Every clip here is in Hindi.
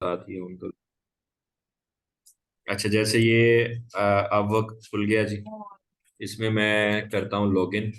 साथ ही उनको। अच्छा, जैसे ये अब वक्त खुल गया जी। इसमें मैं करता हूँ लॉगिन।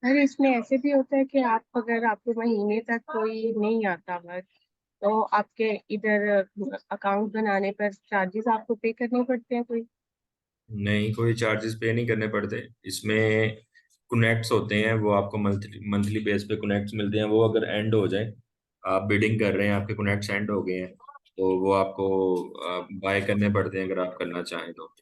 सर इसमें ऐसे भी होता है कि आप अगर आपको महीने तक कोई नहीं आता वर्क, तो आपके इधर अकाउंट बनाने पर चार्जेस आपको पे करने पड़ते हैं कोई? नहीं, कोई चार्जेस पे नहीं करने पड़ते इसमें। कनेक्ट्स होते हैं, वो आपको मंथली मंथली बेस पे कनेक्ट्स मिलते हैं। वो अगर एंड हो जाए, आप बिडिंग कर रहे हैं, आपके कनेक्ट्स एंड हो गए हैं, तो वो आपको बाय करने पड़ते हैं अगर आप करना चाहें तो।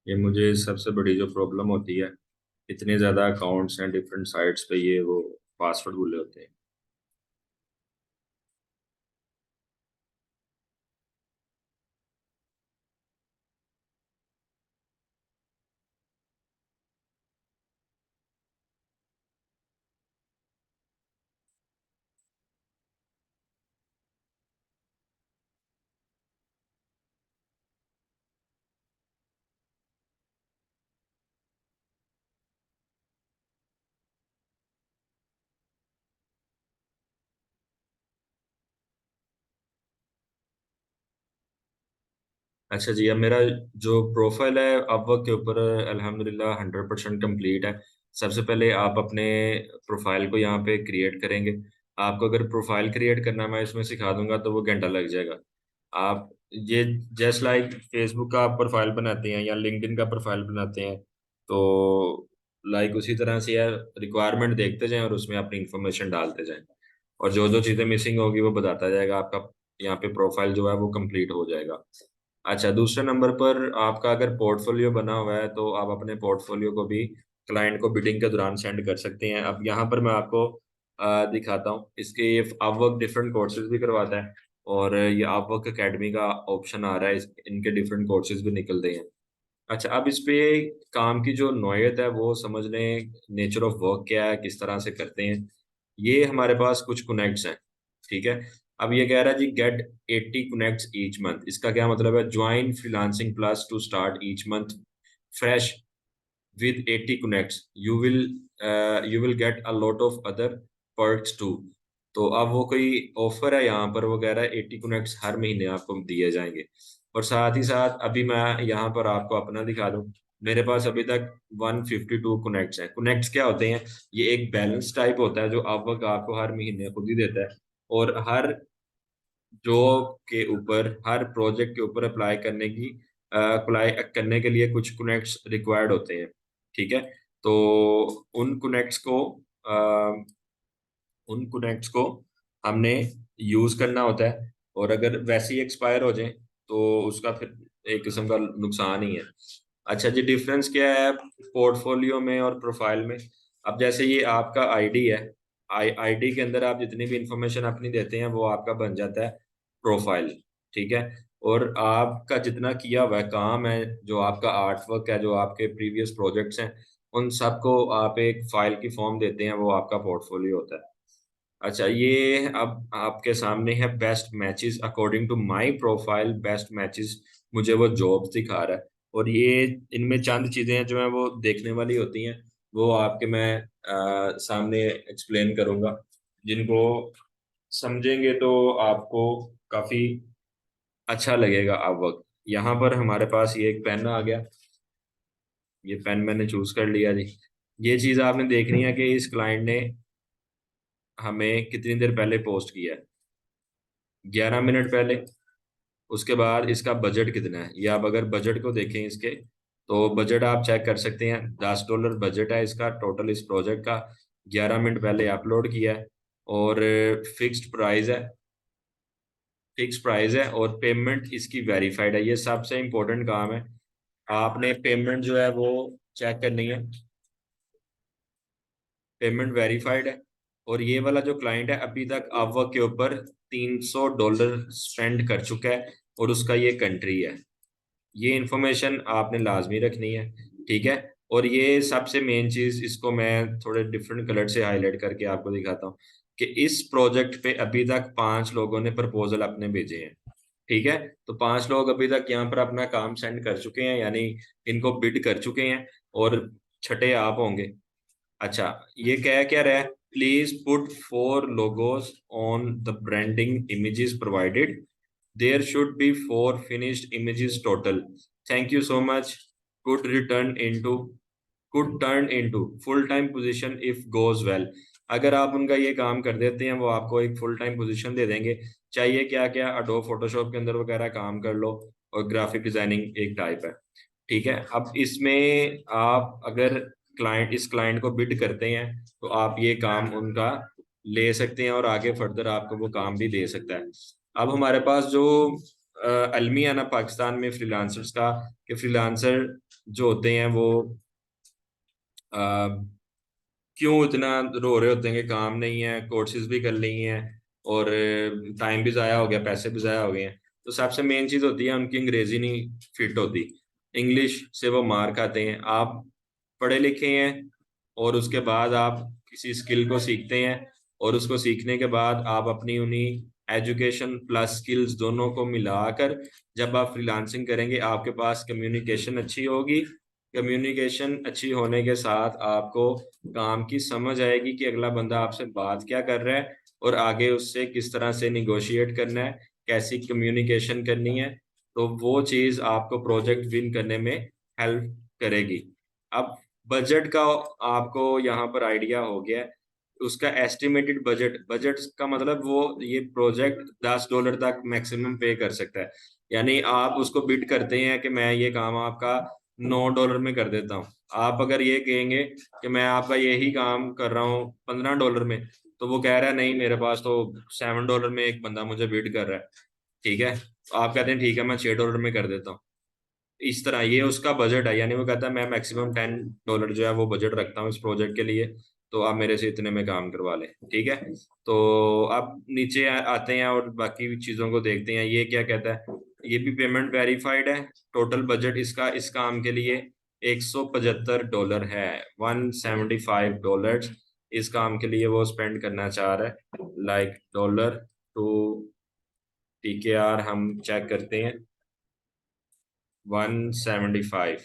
ये मुझे सबसे बड़ी जो प्रॉब्लम होती है, इतने ज़्यादा अकाउंट्स हैं डिफरेंट साइट्स पे, ये वो पासवर्ड भूले होते हैं। अच्छा जी, अब मेरा जो प्रोफाइल है अपवर्क के ऊपर अल्हम्दुलिल्लाह 100% कंप्लीट है। सबसे पहले आप अपने प्रोफाइल को यहाँ पे क्रिएट करेंगे। आपको अगर प्रोफाइल क्रिएट करना मैं इसमें सिखा दूंगा तो वो घंटा लग जाएगा। आप ये जस्ट लाइक फेसबुक का आप प्रोफाइल बनाते हैं या लिंक्डइन का प्रोफाइल बनाते हैं, तो लाइक उसी तरह से यार रिक्वायरमेंट देखते जाएं और उसमें अपनी इंफॉर्मेशन डालते जाएं, और जो जो चीज़ें मिसिंग होगी वो बताता जाएगा। आपका यहाँ पे प्रोफाइल जो है वो कंप्लीट हो जाएगा। अच्छा, दूसरे नंबर पर आपका अगर पोर्टफोलियो बना हुआ है तो आप अपने पोर्टफोलियो को भी क्लाइंट को बिडिंग के दौरान सेंड कर सकते हैं। अब यहाँ पर मैं आपको दिखाता हूँ इसके। ये अपवर्क डिफरेंट कोर्सेज भी करवाता है, और ये अपवर्क एकेडमी का ऑप्शन आ रहा है, इनके डिफरेंट कोर्सेज भी निकल रहे हैं। अच्छा, अब इस पे काम की जो नौयत है वो समझ लें, नेचर ऑफ वर्क क्या है, किस तरह से करते हैं। ये हमारे पास कुछ कनेक्ट्स हैं, ठीक है। अब ये कह रहा है जी गेट 80 कनेक्ट्स ईच मंथ। इसका क्या मतलब है? Join freelancing plus two start each month fresh with 80 connects, you will get a lot of other perks too। तो अब वो कोई ऑफर है यहाँ पर, वो कह रहा है 80 कनेक्ट्स हर महीने आपको दिए जाएंगे। और साथ ही साथ अभी मैं यहाँ पर आपको अपना दिखा दूँ। मेरे पास अभी तक 152 कनेक्ट्स हैं। कनेक्ट्स क्या होते हैं? ये एक बैलेंस टाइप होता है जो अपवर्क आपको हर महीने खुद ही देता है, और हर जॉब के ऊपर, हर प्रोजेक्ट के ऊपर अप्लाई करने की अप्लाई करने के लिए कुछ कनेक्ट्स रिक्वायर्ड होते हैं। ठीक है, तो उन कनेक्ट्स को उन कनेक्ट्स को हमने यूज करना होता है, और अगर वैसे ही एक्सपायर हो जाए तो उसका फिर एक किस्म का नुकसान ही है। अच्छा जी, डिफरेंस क्या है पोर्टफोलियो में और प्रोफाइल में? अब जैसे ये आपका आईडी है, आईडी के अंदर आप जितनी भी इंफॉर्मेशन अपनी देते हैं वो आपका बन जाता है प्रोफाइल। ठीक है, और आपका जितना किया हुआ है काम है, जो आपका आर्ट वर्क है, जो आपके प्रीवियस प्रोजेक्ट्स हैं, उन सबको आप एक फाइल की फॉर्म देते हैं, वो आपका पोर्टफोलियो होता है। अच्छा, ये अब आपके सामने है best matches according to my profile. Best matches मुझे वो जॉब्स दिखा रहा है, और ये इनमें चंद चीजें हैं जो है वो देखने वाली होती हैं, वो आपके मैं सामने एक्सप्लेन करूंगा, जिनको समझेंगे तो आपको काफी अच्छा लगेगा। अब वक्त यहाँ पर हमारे पास ये एक पेन आ गया, ये पेन मैंने चूज कर लिया जी। ये चीज आपने देखनी है कि इस क्लाइंट ने हमें कितनी देर पहले पोस्ट किया है। 11 मिनट पहले। उसके बाद इसका बजट कितना है, या आप अगर बजट को देखें इसके, तो बजट आप चेक कर सकते हैं। $10 बजट है इसका टोटल इस प्रोजेक्ट का। 11 मिनट पहले अपलोड किया है, और फिक्स्ड प्राइस है। फिक्स प्राइस है, और पेमेंट इसकी वेरीफाइड है। ये सबसे इम्पोर्टेंट काम है, आपने पेमेंट जो है वो चेक करनी है। पेमेंट वेरीफाइड है, और ये वाला जो क्लाइंट है अभी तक अपवर्क के ऊपर $300 स्पेंड कर चुका है, और उसका ये कंट्री है। ये इंफॉर्मेशन आपने लाजमी रखनी है। ठीक है, और ये सबसे मेन चीज, इसको मैं थोड़े डिफरेंट कलर से हाईलाइट करके आपको दिखाता हूँ, कि इस प्रोजेक्ट पे अभी तक 5 लोगों ने प्रपोजल अपने भेजे हैं। ठीक है, तो 5 लोग अभी तक यहाँ पर अपना काम सेंड कर चुके हैं, यानी इनको बिड कर चुके हैं, और छठे आप होंगे। अच्छा, ये क्या क्या रहा है? Please put 4 logos on the branding images provided. There should be 4 finished images total। Thank you so much. Could return into could turn into full time position if goes well. अगर आप उनका ये काम कर देते हैं, वो आपको एक फुल टाइम पोजीशन दे देंगे। चाहिए क्या क्या? अडोब फोटोशॉप के अंदर वगैरह काम कर लो, और ग्राफिक डिजाइनिंग एक टाइप है। ठीक है, अब इसमें आप अगर इस क्लाइंट को बिड करते हैं, तो आप ये काम उनका ले सकते हैं, और आगे फर्दर आपको वो काम भी दे सकता है। अब हमारे पास जो अलमिया ना पाकिस्तान में फ्रीलांसर्स का, कि फ्रीलांसर जो होते हैं वो अ, क्यों इतना रो रहे होते हैं कि काम नहीं है, कोर्सेज भी कर ली हैं, और टाइम भी ज़ाया हो गया, पैसे भी ज़ाया हो गए हैं। तो सबसे मेन चीज़ होती है उनकी अंग्रेजी नहीं फिट होती। इंग्लिश से वो मार खाते हैं। आप पढ़े लिखे हैं, और उसके बाद आप किसी स्किल को सीखते हैं, और उसको सीखने के बाद आप अपनी उन्हीं एजुकेशन प्लस स्किल्स दोनों को मिलाकर जब आप फ्रीलांसिंग करेंगे, आपके पास कम्युनिकेशन अच्छी होगी। कम्युनिकेशन अच्छी होने के साथ आपको काम की समझ आएगी कि अगला बंदा आपसे बात क्या कर रहा है, और आगे उससे किस तरह से निगोशिएट करना है, कैसी कम्युनिकेशन करनी है। तो वो चीज़ आपको प्रोजेक्ट विन करने में हेल्प करेगी। अब बजट का आपको यहाँ पर आइडिया हो गया है। उसका एस्टिमेटेड बजट, बजट का मतलब वो ये प्रोजेक्ट $10 तक मैक्सिमम पे कर सकता है। यानी आप उसको बिड करते हैं कि मैं ये काम आपका $9 में कर देता हूँ। आप अगर ये कहेंगे कि मैं आपका यही काम कर रहा हूँ $15 में, तो वो कह रहा है नहीं, मेरे पास तो $7 में एक बंदा मुझे बिड कर रहा है। ठीक है, तो आप कहते हैं ठीक है, मैं $6 में कर देता हूँ। इस तरह ये उसका बजट है, यानी वो कहता है मैं मैक्सिमम $10 जो है वो बजट रखता हूँ इस प्रोजेक्ट के लिए, तो आप मेरे से इतने में काम करवा लें। ठीक है, तो आप नीचे आते हैं और बाकी चीज़ों को देखते हैं। ये क्या कहता है? ये भी पेमेंट वेरीफाइड है। टोटल बजट इसका इस काम के लिए $175 है। $175 इस काम के लिए वो स्पेंड करना चाह रहा है। लाइक डॉलर टू PKR हम चेक करते हैं। 175,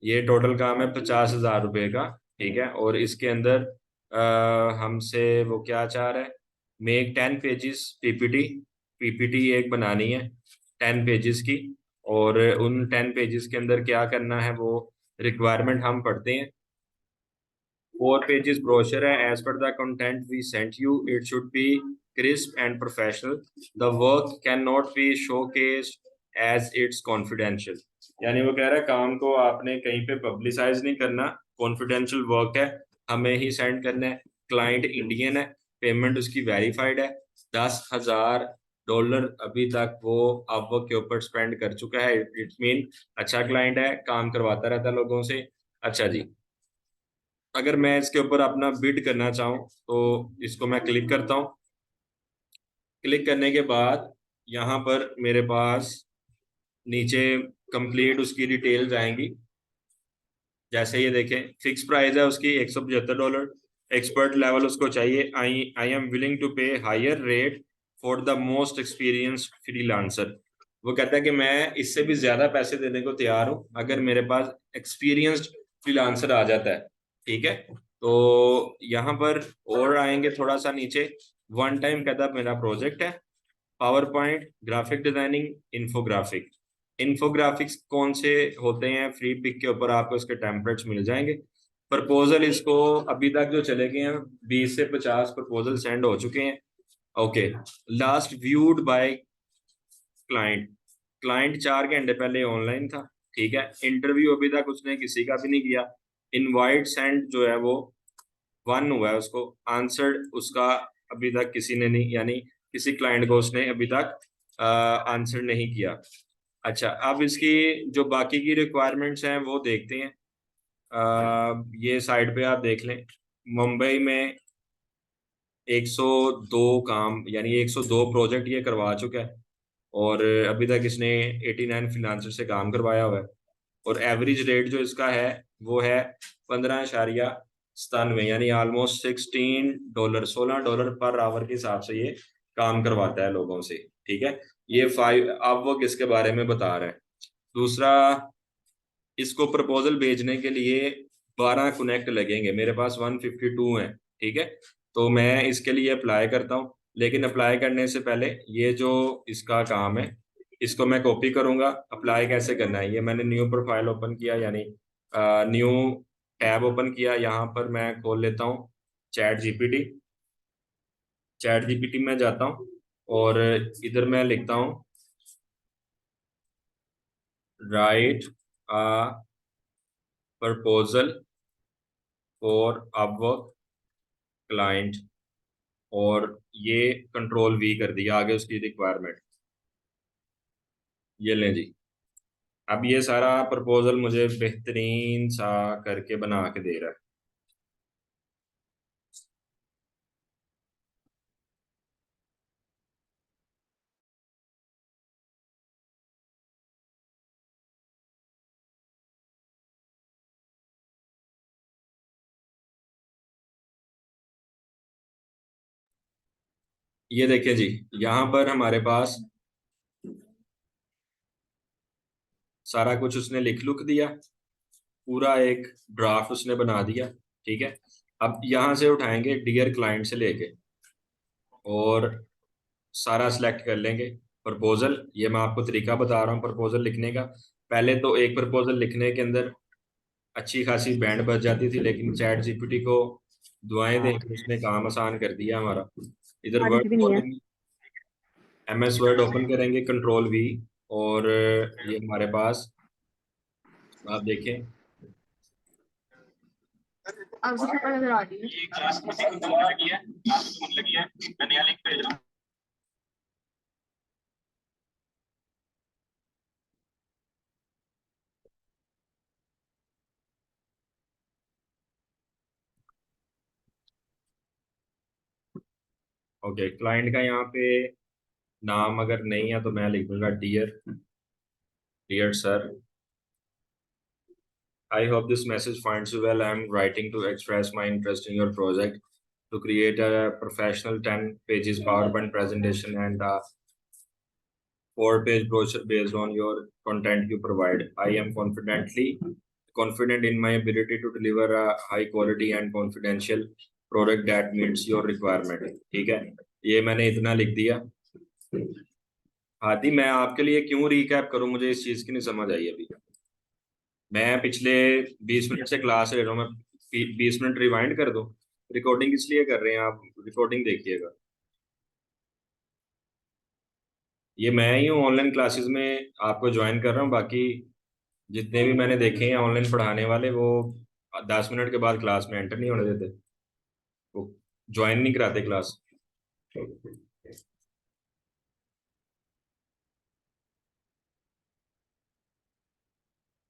ये टोटल काम है $50,000 का। ठीक है, और इसके अंदर हमसे वो क्या चाह रहा है? Make 10 pages PPT। PPT एक बनानी है 10 पेजेस की। और उन 10 पेजेस के अंदर क्या करना है वो रिक्वायरमेंट हम पढ़ते हैं। 4 pages brochure है, as per the content we sent you it should be crisp and professional, the work cannot be showcased as it's confidential। यानी वो कह रहा है काम को आपने कहीं पे पब्लिसाइज नहीं करना, कॉन्फिडेंशियल वर्क है, हमें ही सेंड करना है। क्लाइंट इंडियन है, पेमेंट उसकी वेरीफाइड है, $10,000 अभी तक वो अपवर्क के ऊपर स्पेंड कर चुका है। इट्स मीन अच्छा क्लाइंट है, काम करवाता रहता है लोगों से। अच्छा जी, अगर मैं इसके ऊपर अपना बिड करना चाहूँ तो इसको मैं क्लिक करता हूँ। क्लिक करने के बाद यहाँ पर मेरे पास नीचे कंप्लीट उसकी डिटेल्स आएंगी। जैसे ये देखें, फिक्स प्राइस है उसकी $175। एक्सपर्ट लेवल उसको चाहिए, I I am willing to pay higher rate for the most experienced freelancer. वो कहता है कि मैं इससे भी ज्यादा पैसे देने को तैयार हूँ अगर मेरे पास एक्सपीरियंस्ड फ्रीलांसर आ जाता है। ठीक है, तो यहाँ पर और आएंगे थोड़ा सा नीचे, वन टाइम कहता है मेरा प्रोजेक्ट है, power point, graphic designing, infographic. Infographics कौन से होते हैं, फ्री पिक के ऊपर आपको इसके टेम्पलेट्स मिल जाएंगे। प्रपोजल इसको अभी तक जो चले गए हैं 20 से 50 प्रपोजल सेंड हो चुके हैं। Okay, last viewed by client, client 4 घंटे पहले ऑनलाइन था। ठीक है, इंटरव्यू अभी तक उसने किसी का भी नहीं किया। इनवाइट सेंड जो है वो 1 हुआ है उसको, आंसर्ड उसका अभी तक किसी ने नहीं, यानी किसी क्लाइंट को उसने अभी तक आंसर नहीं किया। अच्छा, अब इसकी जो बाकी की रिक्वायरमेंट्स हैं वो देखते हैं। ये साइड पे आप देख लें, मुंबई में 102 काम, यानी 102 प्रोजेक्ट ये करवा चुका है और अभी तक इसने 89 फ्रीलांसर से काम करवाया हुआ है। और एवरेज रेट जो इसका है वो है 15.97, यानी ऑलमोस्ट $16, $16 पर आवर के हिसाब से ये काम करवाता है लोगों से। ठीक है, ये 5 अब वो किसके बारे में बता रहा है। दूसरा, इसको प्रपोजल भेजने के लिए 12 कनेक्ट लगेंगे, मेरे पास 152 हैं। ठीक है, तो मैं इसके लिए अप्लाई करता हूँ, लेकिन अप्लाई करने से पहले ये जो इसका काम है इसको मैं कॉपी करूंगा। अप्लाई कैसे करना है, ये मैंने न्यू प्रोफाइल ओपन किया, यानी न्यू टैब ओपन किया। यहाँ पर मैं खोल लेता हूँ चैट जीपीटी। चैट जीपीटी में जाता हूँ और इधर मैं लिखता हूँ right a proposal for Upwork client, और ये कंट्रोल V कर दिया आगे उसकी रिक्वायरमेंट। ये लें जी, अब ये सारा प्रपोजल मुझे बेहतरीन सा करके बना के दे रहा है। ये देखिए जी, यहाँ पर हमारे पास सारा कुछ उसने लिख लुक दिया, पूरा एक ड्राफ्ट उसने बना दिया। ठीक है, अब यहाँ से उठाएंगे डियर क्लाइंट से लेके और सारा सिलेक्ट कर लेंगे। प्रपोजल, ये मैं आपको तरीका बता रहा हूँ प्रपोजल लिखने का। पहले तो एक प्रपोजल लिखने के अंदर अच्छी खासी बैंड बच जाती थी, लेकिन चैट जीपीटी को दुआएं दें कि उसने काम आसान कर दिया हमारा। इधर बारिश वर्ड भी नहीं है। खोलेंगे, MS वर्ड ओपन करेंगे, कंट्रोल V, और ये हमारे पास आप देखें। अब भी शक्ल नजर आ रही है। ओके, क्लाइंट का यहाँ पे नाम अगर नहीं है तो मैं लिख दूंगा dear, dear sir, I hope this message finds you well. I'm writing to express my interest in your project to create a professional 10 pages PowerPoint presentation and a 4-page brochure based on your content you provide. I am confident in my ability to deliver a high quality and confidential product that meets your requirement. ठीक है, ये मैंने इतना लिख दिया। हादी, मैं आपके लिए क्यों रिकैप करूं, मुझे इस चीज की नहीं समझ आई अभी। मैं पिछले 20 मिनट से क्लास ले रहा हूँ, मैं 20 मिनट रिवाइंड कर दूं? रिकॉर्डिंग इसलिए कर रहे हैं आप, रिकॉर्डिंग देखिएगा। ये मैं ही हूँ ऑनलाइन क्लासेस में आपको ज्वाइन कर रहा हूँ, बाकी जितने भी मैंने देखे हैं ऑनलाइन पढ़ाने वाले, वो 10 मिनट के बाद क्लास में एंटर नहीं होने देते, वो ज्वाइन नहीं कराते क्लास।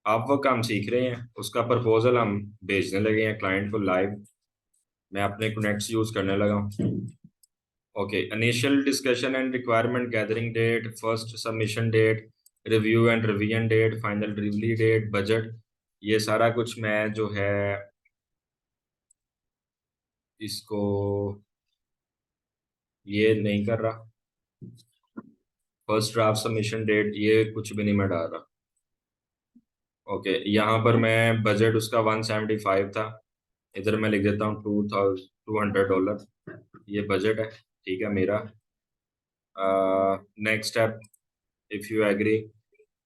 आप वो काम सीख रहे हैं, उसका प्रपोजल हम भेजने लगे हैं क्लाइंट को लाइव। मैं अपने कनेक्ट्स यूज करने लगा हूँ। Okay, initial discussion and requirement gathering date, first submission date, review and revision date, final delivery date, budget, ये सारा कुछ मैं जो है इसको ये नहीं कर रहा। फर्स्ट ड्राफ्ट सबमिशन डेट ये कुछ भी नहीं मैं डाल रहा। ओके, यहाँ पर मैं बजट उसका 175 था, इधर मैं लिख देता हूँ $2,200, ये बजट है, ठीक है मेरा। Next step, if you agree,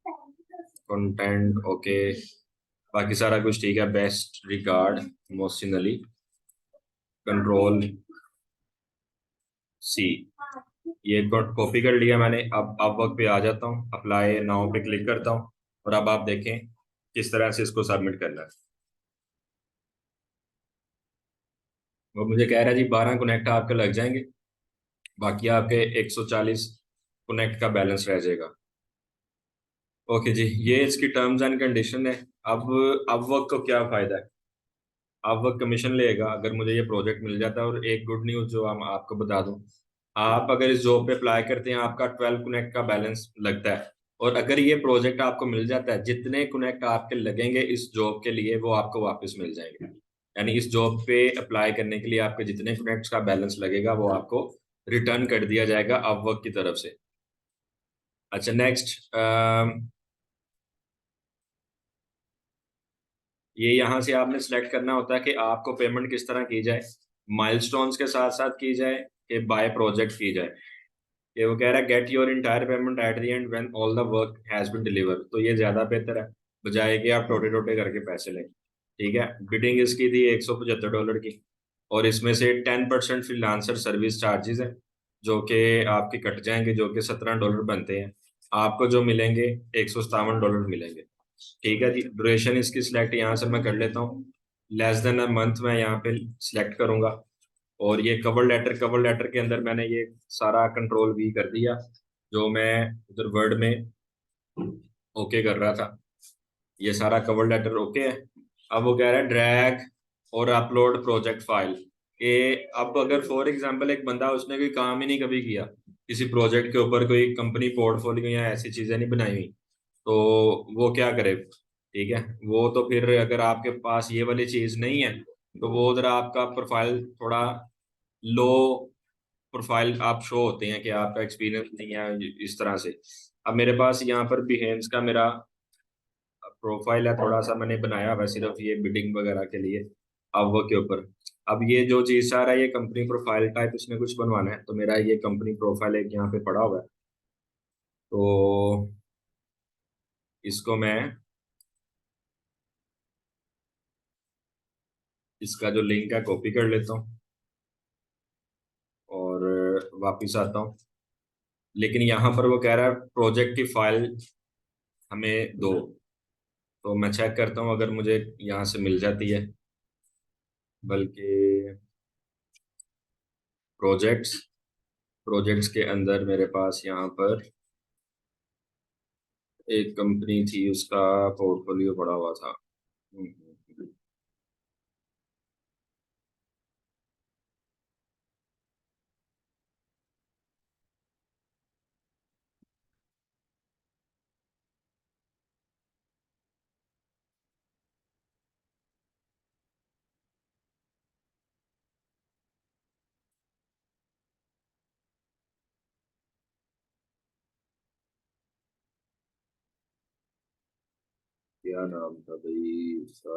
content okay, बाकी सारा कुछ ठीक है। Best regard Mohsin, control C, ये कॉपी कर लिया मैंने। अब वर्क पे आ जाता हूँ, अप्लाई नाउ पे क्लिक करता हूँ, और अब आप देखें किस तरह से इसको सबमिट करना है। वो मुझे कह रहा है जी 12 कनेक्ट आपके लग जाएंगे, बाकी आपके 140 कनेक्ट का बैलेंस रह जाएगा। ओके जी, ये इसकी टर्म्स एंड कंडीशन है। अब वर्क को क्या फायदा है, अब वर्क कमीशन लेगा अगर मुझे ये प्रोजेक्ट मिल जाता है। और एक गुड न्यूज़ जो हम आपको बता दूं, आप अगर इस जॉब पे अप्लाई करते हैं आपका 12 कनेक्ट का बैलेंस लगता है। और अगर ये प्रोजेक्ट आपको मिल जाता है, जितने कनेक्ट आपके लगेंगे इस जॉब के लिए वो आपको वापस मिल जाएंगे। यानी इस जॉब पे अप्लाई करने के लिए आपके जितने कनेक्ट्स का बैलेंस लगेगा वो आपको रिटर्न कर दिया जाएगा अपवर्क की तरफ से। अच्छा नेक्स्ट, ये यहाँ से आपने सेलेक्ट करना होता है कि आपको पेमेंट किस तरह की जाए, माइलस्टोन्स के साथ साथ की जाए कि बाय प्रोजेक्ट की जाए। ये वो कह रहा है get your entire payment at the end when all the work has been deliver, तो ये ज्यादा बेहतर है बजाय कि आप टोटे टोटे करके पैसे लें। ठीक है, बिडिंग इसकी थी $175 की, और इसमें से 10% फ्रीलांसर सर्विस चार्जेस हैं जो कि आपके कट जाएंगे, जो कि $17 बनते हैं। आपको जो मिलेंगे $157 मिलेंगे। ठीक है जी, ड्यूरेशन इसकी सिलेक्ट यहाँ से मैं कर लेता हूँ, लेस देन अ मंथ मैं यहाँ पे सिलेक्ट करूंगा। और ये कवर लेटर के अंदर मैंने ये सारा कंट्रोल भी कर दिया जो मैं उधर वर्ड में ओके कर रहा था। ये सारा कवर लेटर ओके है। अब वो कह रहा है ड्रैग और अपलोड प्रोजेक्ट फाइल। ये अब अगर फॉर एग्जांपल एक बंदा उसने कोई काम ही नहीं कभी किया किसी प्रोजेक्ट के ऊपर, कोई कंपनी पोर्टफोलियो या ऐसी चीजें नहीं बनाई हुई, तो वो क्या करे? ठीक है, वो तो फिर अगर आपके पास ये वाली चीज नहीं है तो वो उधर आपका प्रोफाइल थोड़ा लो प्रोफाइल आप शो होते हैं कि आपका एक्सपीरियंस नहीं है इस तरह से। अब मेरे पास यहाँ पर बिहेव्स का मेरा प्रोफाइल है, थोड़ा सा मैंने बनाया हुआ है सिर्फ ये बिडिंग वगैरह के लिए अपवर्क के ऊपर। अब ये जो चीज आ रहा है ये कंपनी प्रोफाइल टाइप इसमें कुछ बनवाना है, तो मेरा ये कंपनी प्रोफाइल एक यहाँ पे पड़ा हुआ है, तो इसको मैं इसका जो लिंक है कॉपी कर लेता हूँ और वापिस आता हूँ। लेकिन यहाँ पर वो कह रहा है प्रोजेक्ट की फाइल हमें दो, तो मैं चेक करता हूँ अगर मुझे यहाँ से मिल जाती है। बल्कि प्रोजेक्ट्स प्रोजेक्ट्स के अंदर मेरे पास यहाँ पर एक कंपनी थी, उसका पोर्टफोलियो पड़ा हुआ था। क्या नाम था भाई उसका?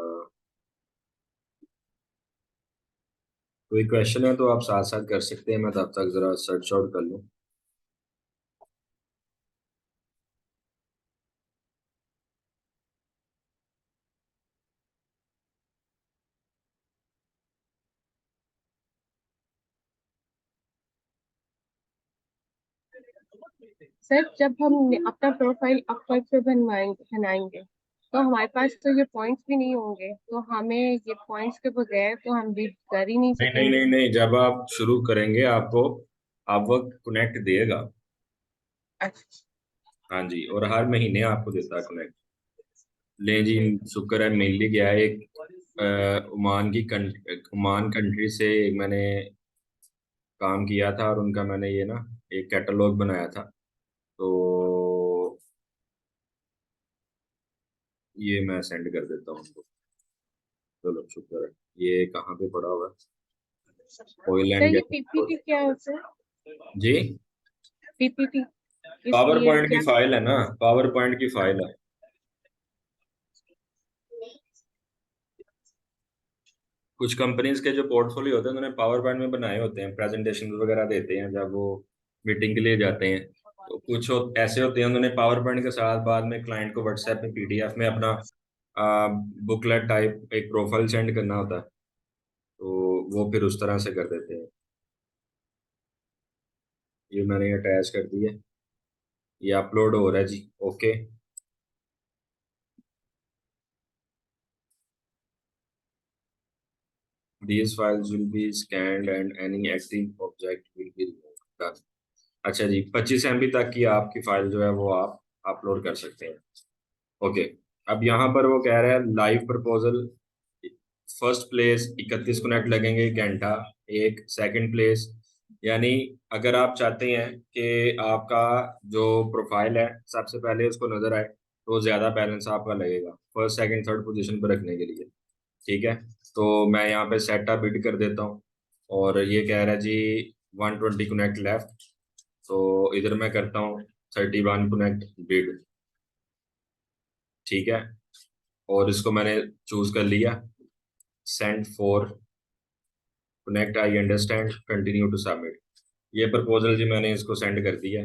कोई क्वेश्चन है तो आप साथ साथ कर सकते हैं, मैं तब तक जरा सर्च आउट कर लूँ। सर जब हम अपना प्रोफाइल अपवर्क पे बनाएंगे तो हमारे पास तो ये पॉइंट्स भी नहीं होंगे, तो हमें ये पॉइंट्स के बगैर तो हम बिड कर ही नहीं नहीं नहीं सकेंगे। नहीं नहीं, जब आप शुरू करेंगे आपको अपवर्क कनेक्ट देगा। अच्छा। हाँ जी, और हर महीने आपको देता है कनेक्ट। ले जी, ठीक। शुक्र है मिल ही गया है एक। ओमान कंट्री से मैंने काम किया था, और उनका मैंने ये ना एक कैटलॉग बनाया था। तो ये मैं सेंड कर देता हूँ उनको। चलो शुक्र है। ये कहाँ पे पड़ा हुआ है? ऑयल सर एंड ये गैस। पीपीटी क्या होता है? जी, पीपीटी पावर इसलिए पॉइंट की क्या? फाइल है ना, पावर पॉइंट की फाइल है। कुछ कंपनीज के जो पोर्टफोलियो होते हैं उन्होंने पावर पॉइंट में बनाए होते हैं, प्रेजेंटेशन वगैरह देते हैं जब वो मीटिंग के लिए जाते हैं। तो कुछ ऐसे होते हैं उन्होंने पावर पॉइंट के साथ बाद में क्लाइंट को व्हाट्सएप में पीडीएफ में अपना बुकलेट टाइप एक प्रोफाइल सेंड करना होता है। तो वो फिर उस तरह से कर देते हैं। ये मैंने अटैच कर दिया। ये अपलोड हो रहा है जी। Okay. These files will be scanned and any active object will be removed. Done. अच्छा जी, 25 MB तक की आपकी फाइल जो है वो आप अपलोड कर सकते हैं। ओके। अब यहाँ पर वो कह रहा है live proposal. First place 31 minute लगेंगे, घंटा एक। सेकंड प्लेस, यानी अगर आप चाहते हैं कि आपका जो प्रोफाइल है सबसे पहले उसको नजर आए तो ज्यादा बैलेंस आपका लगेगा फर्स्ट सेकंड थर्ड पोजीशन पर रखने के लिए। ठीक है। तो मैं यहाँ पे सेट अप बिड कर देता हूँ। और ये कह रहा है जी 120 कनेक्ट लेफ्ट। तो इधर मैं करता हूँ 31 कनेक्ट बिड। ठीक है। और इसको मैंने चूज कर लिया। Send for connect, I understand, continue to submit. ये प्रपोजल जी मैंने इसको सेंड कर दिया।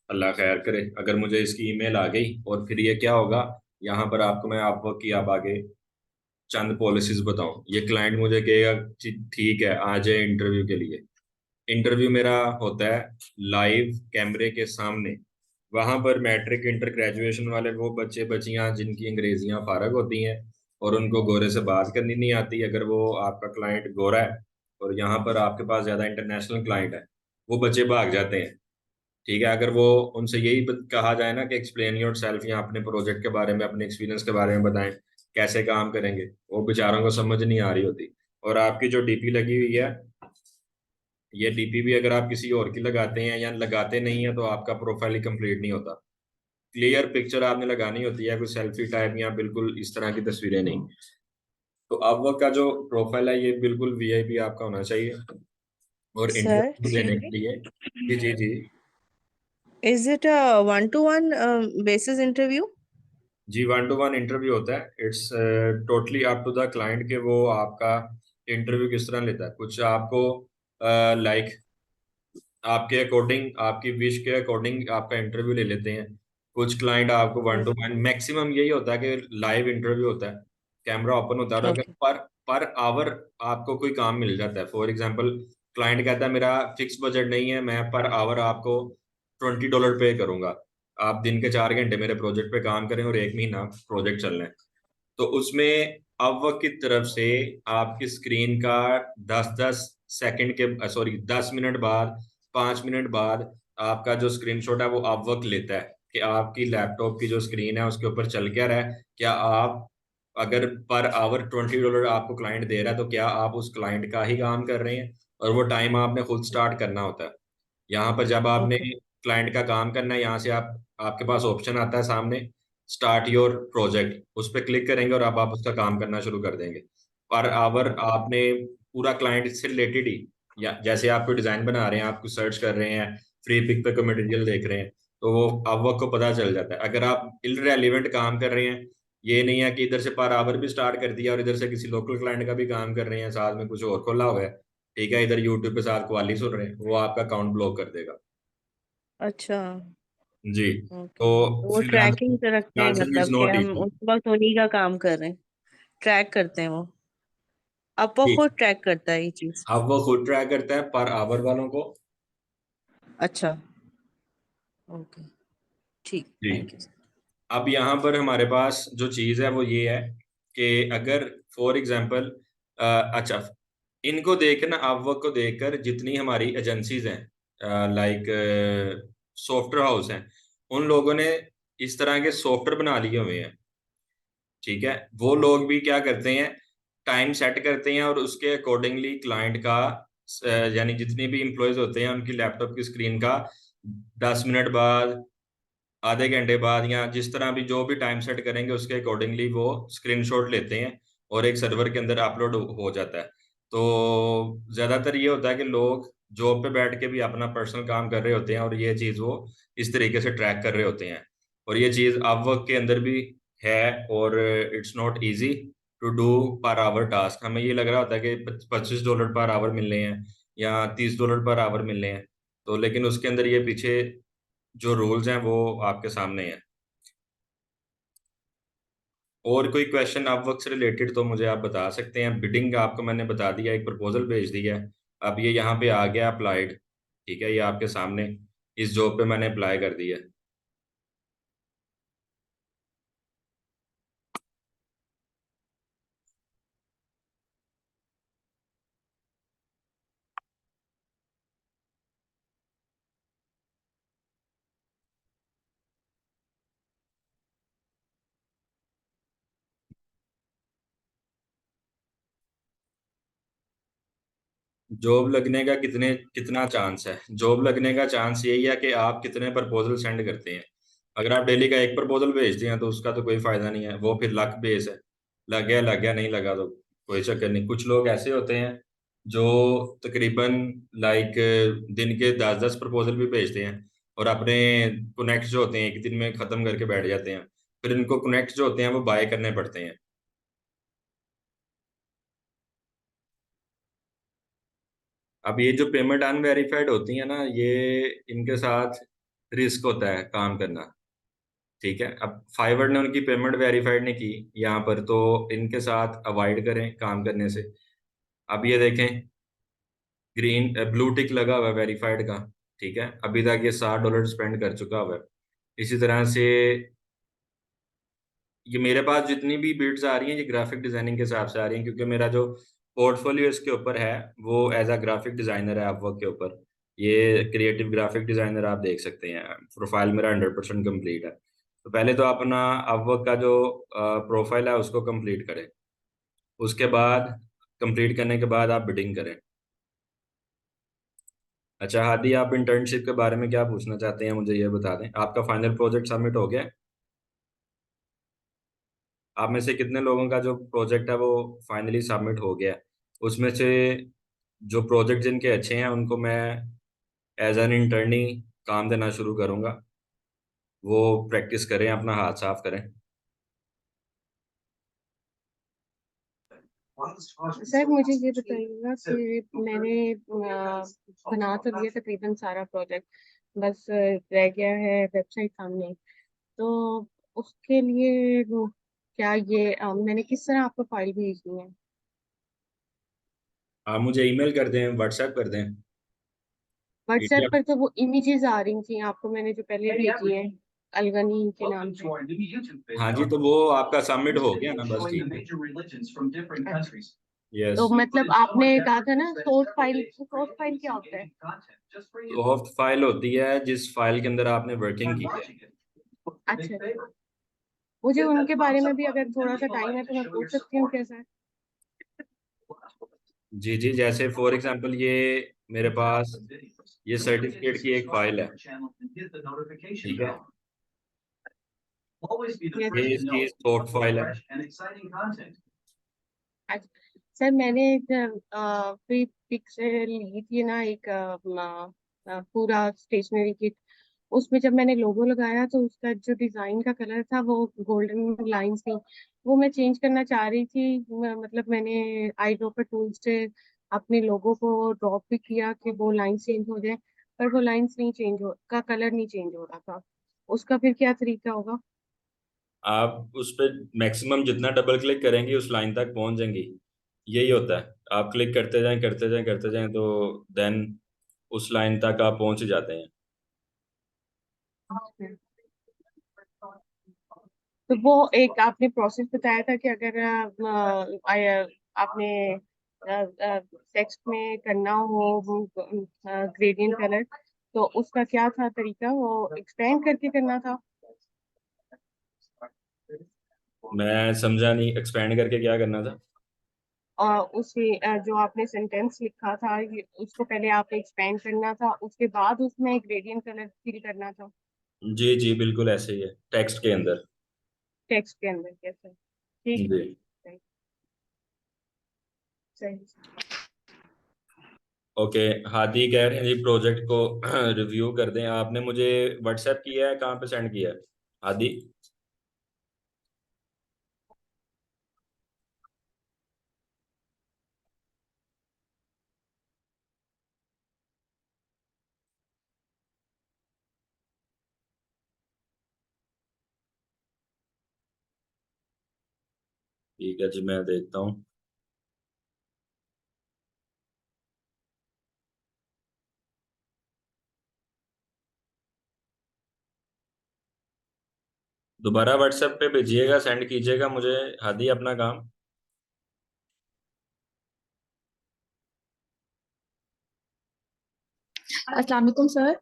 अल्लाह खैर करे अगर मुझे इसकी ईमेल आ गई। और फिर ये क्या होगा, यहाँ पर आपको मैं आपको की आप आगे चंद पॉलिसीज बताऊं। ये क्लाइंट मुझे कहेगा जी ठीक है आ जाए इंटरव्यू के लिए। इंटरव्यू मेरा होता है लाइव कैमरे के सामने। वहां पर मैट्रिक इंटर ग्रेजुएशन वाले वो बच्चे बच्चियां जिनकी अंग्रेजियां फारग होती हैं और उनको गोरे से बात करनी नहीं आती, अगर वो आपका क्लाइंट गोरा है और यहाँ पर आपके पास ज़्यादा इंटरनेशनल क्लाइंट है, वो बच्चे भाग जाते हैं। ठीक है। अगर वो उनसे यही कहा जाए ना कि एक्सप्लेन योर सेल्फ या अपने प्रोजेक्ट के बारे में अपने एक्सपीरियंस के बारे में बताएं, कैसे काम करेंगे, वो बेचारों को समझ नहीं आ रही होती। और आपकी जो डीपी लगी हुई है, ये डीपी भी अगर आप किसी और की लगाते हैं या लगाते नहीं है तो आपका प्रोफाइल ही कंप्लीट नहीं होता। क्लियर पिक्चर आपने लगानी होती है, कोई सेल्फी टाइप या बिल्कुल इस तरह की तस्वीरें नहीं। तो अब का जो प्रोफाइल है ये बिल्कुल वीआईपी आपका होना चाहिए। और सर इंटरव्यू देने के लिए जी जी जी। Is it a one to one basis interview? जी 1 to 1 इंटरव्यू होता है। It's totally up to the client के वो आपका इंटरव्यू किस तरह लेता है। कुछ आपको लाइक आपके अकॉर्डिंग आपकी विश के अकॉर्डिंग आपका इंटरव्यू ले लेते हैं। कुछ क्लाइंट आपको 1 to 1, मैक्सिमम यही होता है कि लाइव इंटरव्यू होता है, कैमरा ओपन होता है। और अगर ओके। पर आवर आपको कोई काम मिल जाता है, फॉर एग्जांपल क्लाइंट कहता है मेरा फिक्स बजट नहीं है, मैं पर आवर आपको $20 पे करूंगा, आप दिन के 4 घंटे मेरे प्रोजेक्ट पे काम करें और 1 महीना प्रोजेक्ट चलना है। तो उसमें अब की तरफ से आपकी स्क्रीन का 10-10 सेकंड के सॉरी 10 मिनट बाद 5 मिनट बाद आपका जो स्क्रीनशॉट है वो अपवर्क लेता है कि आपकी लैपटॉप की जो स्क्रीन है उसके ऊपर चल क्या रहा है। क्या आप अगर पर आवर $20 आपको क्लाइंट दे रहा है तो क्या आप उस क्लाइंट का ही काम कर रहे हैं। और वो टाइम आपने खुद स्टार्ट करना होता है। यहाँ पर जब आपने ओके। क्लाइंट का काम करना है, यहाँ से आप आपके पास ऑप्शन आता है सामने स्टार्ट योर प्रोजेक्ट, उस पर क्लिक करेंगे और अब आप उसका काम करना शुरू कर देंगे। पर आवर आपने पूरा क्लाइंट से रिलेटेड ही, या जैसे आप कोई डिजाइन बना रहे हैं, आप कुछ सर्च कर रहे हैं, फ्री पिक पे कोई मटेरियल देख रहे हैं, तो वो अब को पता चल जाता है। अगर आप इनरेलीवेंट काम कर रहे हैं, ये नहीं है कि इधर से पर आवर भी स्टार्ट कर दिया और इधर से किसी लोकल क्लाइंट का भी काम कर रहे हैं, साथ में कुछ और खोला हुआ है, ठीक है, इधर यूट्यूब पे साथ कवाली सुन रहे हैं, वो आपका अकाउंट ब्लॉक कर देगा। अच्छा। जी। ओके, तो वो ट्रैकिंग फ्रीलांसर पे रखते हैं, इज मतलब कि नॉट हम इजी। उस वक्त उन्हीं का काम कर रहे हैं, ट्रैक करते हैं वो। अपवर्क जी, खुद ट्रैक करता है ये चीज? अब वो खुद ट्रैक करता है पर आवर वालों को। अच्छा। ओके, ठीक, जी। Thank you. अब यहाँ पर हमारे पास जो चीज़ है वो ये है कि अगर फॉर एग्जांपल अच्छा, इनको देखना, अपवर्क को देखकर जितनी हमारी एजेंसीज हैं लाइक सॉफ्टवेयर हाउस हैं, उन लोगों ने इस तरह के सॉफ्टवेयर बना लिए हुए हैं। ठीक है, वो लोग भी क्या करते हैं, टाइम सेट करते हैं और उसके अकॉर्डिंगली क्लाइंट का यानी जितने भी एम्प्लॉयज होते हैं उनकी लैपटॉप की स्क्रीन का 10 मिनट बाद, आधे घंटे बाद, या जिस तरह भी जो भी टाइम सेट करेंगे उसके अकॉर्डिंगली वो स्क्रीनशॉट लेते हैं और एक सर्वर के अंदर अपलोड हो जाता है। तो ज़्यादातर ये होता है कि लोग जॉब पे बैठ के भी अपना पर्सनल काम कर रहे होते हैं और ये चीज़ वो इस तरीके से ट्रैक कर रहे होते हैं। और ये चीज़ अपवर्क के अंदर भी है और it's not easy to do पर आवर टास्क। हमें ये लग रहा होता है कि $25 पर आवर मिल रहे हैं या $30 पर आवर मिल रहे हैं, तो लेकिन उसके अंदर ये पीछे जो रूल्स हैं वो आपके सामने हैं। और कोई क्वेश्चन आप वर्क से रिलेटेड तो मुझे आप बता सकते हैं। बिडिंग आपको मैंने बता दिया, एक प्रपोजल भेज दिया है। अब ये यहाँ पे आ गया अप्लाइड, ठीक है, ये आपके सामने इस जॉब पे मैंने अप्लाई कर दिया। जॉब लगने का कितना चांस है? जॉब लगने का चांस यही है कि आप कितने प्रपोजल सेंड करते हैं। अगर आप डेली का एक प्रपोजल भेजते हैं तो उसका तो कोई फायदा नहीं है, वो फिर लक बेस है। लग गया, नहीं लगा तो कोई चक्कर नहीं। कुछ लोग ऐसे होते हैं जो तकरीबन लाइक दिन के 10-10 प्रपोजल भी भेजते हैं और अपने कनेक्ट जो होते हैं एक दिन में खत्म करके बैठ जाते हैं। फिर इनको कनेक्ट जो होते हैं वो बाय करने पड़ते हैं। अब ये जो पेमेंट अनवेरिफाइड होती है ना, ये इनके साथ रिस्क होता है काम करना। ठीक है, अब फाइवर ने उनकी पेमेंट वेरीफाइड नहीं की यहाँ पर, तो इनके साथ अवॉइड करें काम करने से। अब ये देखें, ग्रीन ब्लू टिक लगा हुआ है वेरीफाइड का। ठीक है, अभी तक ये $60 स्पेंड कर चुका हुआ है। इसी तरह से ये मेरे पास जितनी भी बिड्स आ रही हैं ये ग्राफिक डिजाइनिंग के हिसाब से आ रही हैं, क्योंकि मेरा जो पोर्टफोलियो इसके ऊपर है वो एज अ ग्राफिक डिजाइनर है अपवर्क के ऊपर। ये क्रिएटिव ग्राफिक डिजाइनर आप देख सकते हैं, प्रोफाइल मेरा 100% कंप्लीट है। तो पहले तो अपना अपवर्क का जो प्रोफाइल है उसको कंप्लीट करें, उसके बाद कंप्लीट करने के बाद आप बिडिंग करें। अच्छा हादी, आप इंटर्नशिप के बारे में क्या पूछना चाहते हैं मुझे ये बता दें। आपका फाइनल प्रोजेक्ट सबमिट हो गया है? आप में से कितने लोगों का जो प्रोजेक्ट है वो फाइनली सबमिट हो गया है? उसमें से जो प्रोजेक्ट जिनके अच्छे हैं उनको मैं एज एन इंटर्नी काम देना शुरू करूंगा। वो प्रैक्टिस करें, अपना हाथ साफ करें। सर मुझे ये बताइएगा कि मैंने बना तो लिया तकरीबन सारा प्रोजेक्ट, बस रह गया है वेबसाइट सामने। तो उसके लिए क्या ये मैंने किस तरह आपको फाइल भेजनी है? आप मुझे ईमेल कर दें, व्हाट्सएप कर दें। WhatsApp PDF. पर तो वो इमेजेस आ रही थी आपको, मैंने जो पहले भेजी है अलगनी के नाम से। हाँ जी, तो वो आपका सबमिट हो गया ना, बस ठीक है। अच्छा, यस। तो मतलब आपने कहा था ना सोर्स फाइल क्या होता है? सॉफ्ट फाइल होती है जिस फाइल के अंदर आपने वर्किंग की है। अच्छा, मुझे उनके बारे में भी अगर थोड़ा सा टाइम है तो मैं पूछ सकती हूँ कैसा है? जी जी, जैसे फॉर एग्जांपल ये मेरे पास ये सर्टिफिकेट की एक फाइल है। ठीक है, ये Yes. इसकी सॉफ्ट फाइल है। अच्छा, सर मैंने फ्री पिक से ली थी ना एक पूरा स्टेशनरी किट। उसमें जब मैंने लोगो लगाया तो उसका जो डिजाइन का कलर था वो गोल्डन लाइंस थी। वो मैं चेंज करना चाह रही थी। मतलब मैंने आई ड्रॉपर टूल से अपने लोगो को ड्रॉप भी किया कि वो लाइन चेंज हो जाए, पर वो लाइंस नहीं चेंज हो का कलर नहीं चेंज हो रहा था। उसका फिर क्या तरीका होगा? आप उस पर मैक्सिमम जितना डबल क्लिक करेंगे उस लाइन तक पहुंच जाएंगी। यही होता है, आप क्लिक करते जाएं करते जाएं करते जाएं तो देन उस लाइन तक आप पहुंच ही जाते हैं। अच्छा। तो वो एक आपने प्रोसेस बताया था कि अगर आपने टेक्स्ट में करना हो ग्रेडियंट कलर, तो उसका क्या था तरीका, वो एक्सपेंड करके करना था? मैं समझा नहीं, एक्सपेंड करके क्या करना था? और उसमें जो आपने सेंटेंस लिखा था उसको पहले आपने एक्सपेंड करना था, उसके बाद उसमें ग्रेडियंट कलर फिल करना था जी जी बिल्कुल ऐसे ही है, टेक्स्ट के अंदर। टेक्स्ट के अंदर, कैसे? ठीक है। जी। सही। सही। ओके। हादी कह रहे हैं जी प्रोजेक्ट को रिव्यू कर दें। आपने मुझे व्हाट्सएप किया है, कहाँ पे सेंड किया है हादी? ठीक है जी, मैं देखता हूँ। दोबारा व्हाट्सएप पे भेजिएगा, सेंड कीजिएगा मुझे हादी अपना काम। अस्सलाम वालेकुम सर।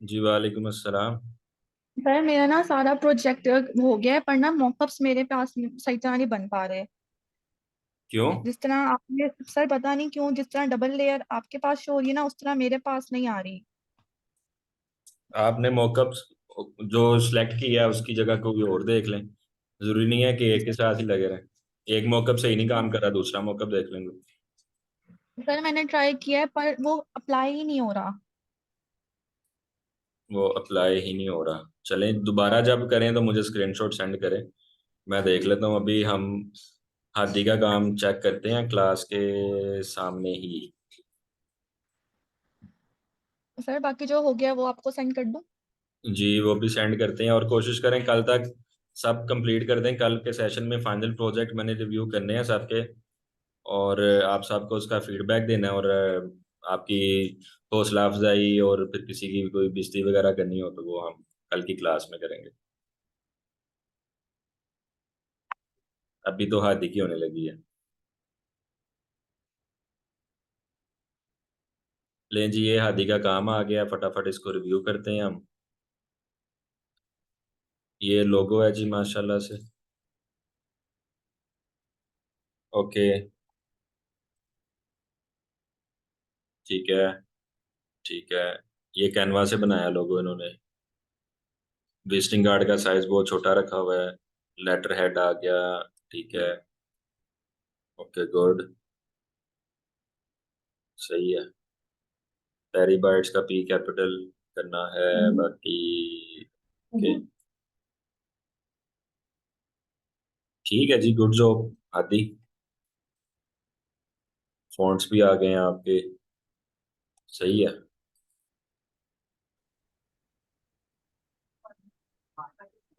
जी वालेकुम अस्सलाम। सर मेरा ना सारा प्रोजेक्ट हो गया है, पर ना मॉकअप्स मेरे पास सही तरह नहीं बन पा रहे। क्यों? जिस तरह आपने सर पता नहीं क्यों, जिस तरह डबल लेयर आपके पास शो हो रही है ना, उस तरह मेरे पास नहीं आ रही। आपने मॉकअप्स जो सिलेक्ट किया है उसकी जगह कोई और देख लें। जरूरी नहीं है कि एक के साथ ही लगे रहें। एक मॉकअप से ही नहीं काम कर रहा, दूसरा मॉकअप देख लेंगे। सर मैंने ट्राई किया है पर वो अप्लाई ही नहीं हो रहा। वो अप्लाई ही नहीं हो रहा। चलें दोबारा जब करें तो मुझे स्क्रीनशॉट सेंड करें, मैं देख लेता हूँ। अभी हम हादी का काम चेक करते हैं क्लास के सामने ही। सर बाकी जो हो गया वो आपको सेंड कर दूं? जी वो भी सेंड करते हैं, और कोशिश करें कल तक सब कंप्लीट कर दें। कल के सेशन में फाइनल प्रोजेक्ट मैंने रिव्यू करने हैं सबके, और आप सबको उसका फीडबैक देना है। और आपकी हौसला अफजाई और फिर किसी की भी कोई बेइज्जती वगैरह करनी हो तो वो हम कल की क्लास में करेंगे। अभी तो हादी की होने लगी है। लें जी, ये हादी का काम आ गया, फटाफट इसको रिव्यू करते हैं हम। ये लोगो है जी माशाल्लाह से। ओके। ठीक है। ठीक है। ये कैनवा से बनाया लोगो इन्होंने। विजिटिंग कार्ड का साइज बहुत छोटा रखा हुआ है। लेटर हेड आ गया। ठीक है। Okay good. सही है। पेरी बाइट्स का पी कैपिटल करना है बाकी। ओके। ठीक है जी, गुड जॉब आदि। फॉन्ट्स भी आ गए हैं आपके। सही है।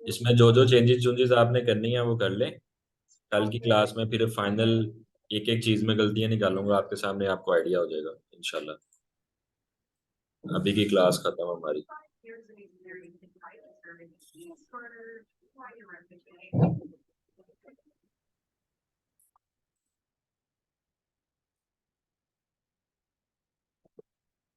इसमें जो जो चेंजेस चेंजेस आपने करनी है वो कर लें। कल की क्लास में फिर फाइनल एक एक चीज में गलतियां निकालूंगा आपके सामने, आपको आइडिया हो जाएगा इंशाल्लाह। अभी की क्लास खत्म हमारी।